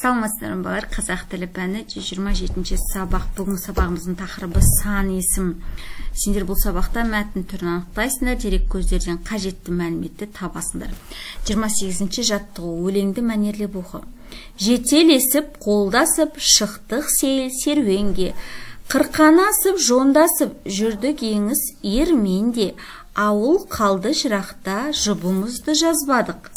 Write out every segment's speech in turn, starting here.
Саламатсыздар ма балалар, қазақ тілі пәні 127 сабақ. Бүгінгі сабағымыздың тақырыбы сан есім. Сендер бұл сабақта мәтін түрін анықтайсыңдар, дерек көздерден қажетті мәліметті табасыңдар. 28-ші жаттығу, өлеңді мәнерлеп оқы. Жетелесіп, қолдасып, шықтық сейіл серуенге. Қырқанасып, жондасып, жүрдік еңіс ерменде. Ауыл қалды жырақта, жұбымызды жазбадық.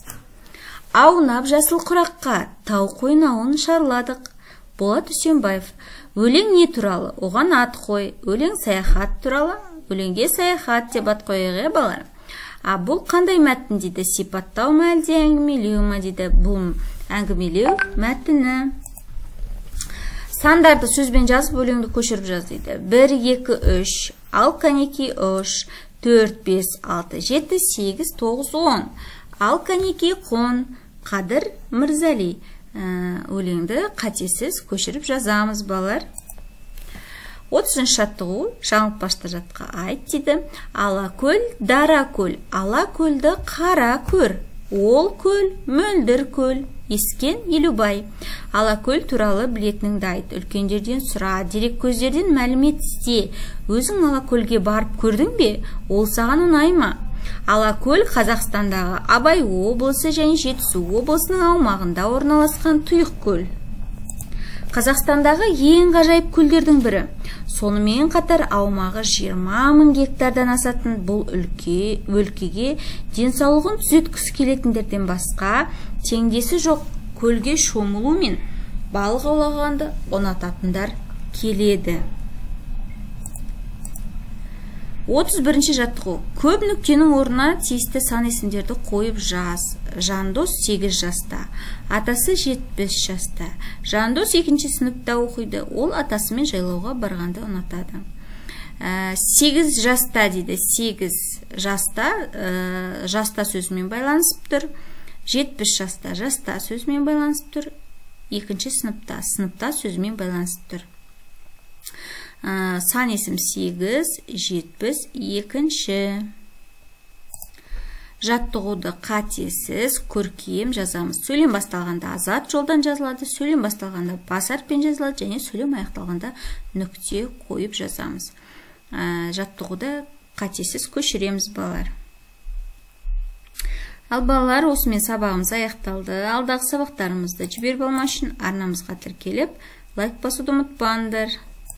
Аунап жасыл құраққа, тау қойнауын шарладық. Болат Үсенбаев. Өлең не туралы? Оған ат қой. Өлең саяхат туралы. Өлеңге саяхат деп ат қойығы балар. Бұл қандай мәтін дейді? Сипаттау ма әлде әңгімелеу ма дейді? Бұл әңгімелеу мәтіні. Сандарды сөзбен жазып өлеңді көшіріп жаз дейді. 1, 2, 3, ал кәнеки 3, 4, 5, 6, 7, 8, 9, 10. Ал кәнеки қон. Қадыр Мырзали. Өлеңді қатесіз көшіріп жазамыз балар. 30-ші жаттығу, жаңылтпашты жатқа айт дейді. Ала көл, дара көл. Ала көлді қара көр. Ол көл, мөлдір көл. Ескен Елубай. Ала көл туралы білетініңді айт. Үлкендерден сұра, дерек көздерден мәлімет істе. Өзің ала көлге барып көрдің бе? Ол саған ұнай ма? Алакөл Қазақстандағы Абай облысы және Жетісу облысының аумағында орналасқан тұйық көл. Қазақстандағы ең ғажайып көлдердің бірі. Сонымен қатар аумағы 20 мың гектардан асатын бұл өлкеге денсаулығын түзеткісі келетіндерден басқа теңдесі жоқ көлге шомылу мен балық аулағанды ұнататындар келеді. 31-ші жаттығу. Көп нүктенің орнына тиісті сан есімдерді қойып жаз. Жандос 8 жаста, атасы 70 жаста. Жандос 2-ші сыныпта оқиды. Ол атасымен жайлауға барғанды ұнатады. 8 жаста дейді. 8 жаста жаста сөзімен байланысып тұр. 70 жаста жаста сөзімен байланысып тұр. 2-ші сыныпта сөзімен байланысып тұр. Сан есім 8, 70, 2-ші. Жаттығуды қатесіз, көркем жазамыз. Сөйлем басталғанда азат жолдан жазылады, сөйлем басталғанда бас әріппен жазылады, және сөйлем аяқталғанда нүкте қойып жазамыз. Жаттығуды қатесіз көшіреміз балалар. Ал балалар, осымен сабағымыз аяқталды. Алдағы сабақтарымызды жіберіп алмау үшін арнамызға тіркеліп, лайк басуды ұмытпаңдар.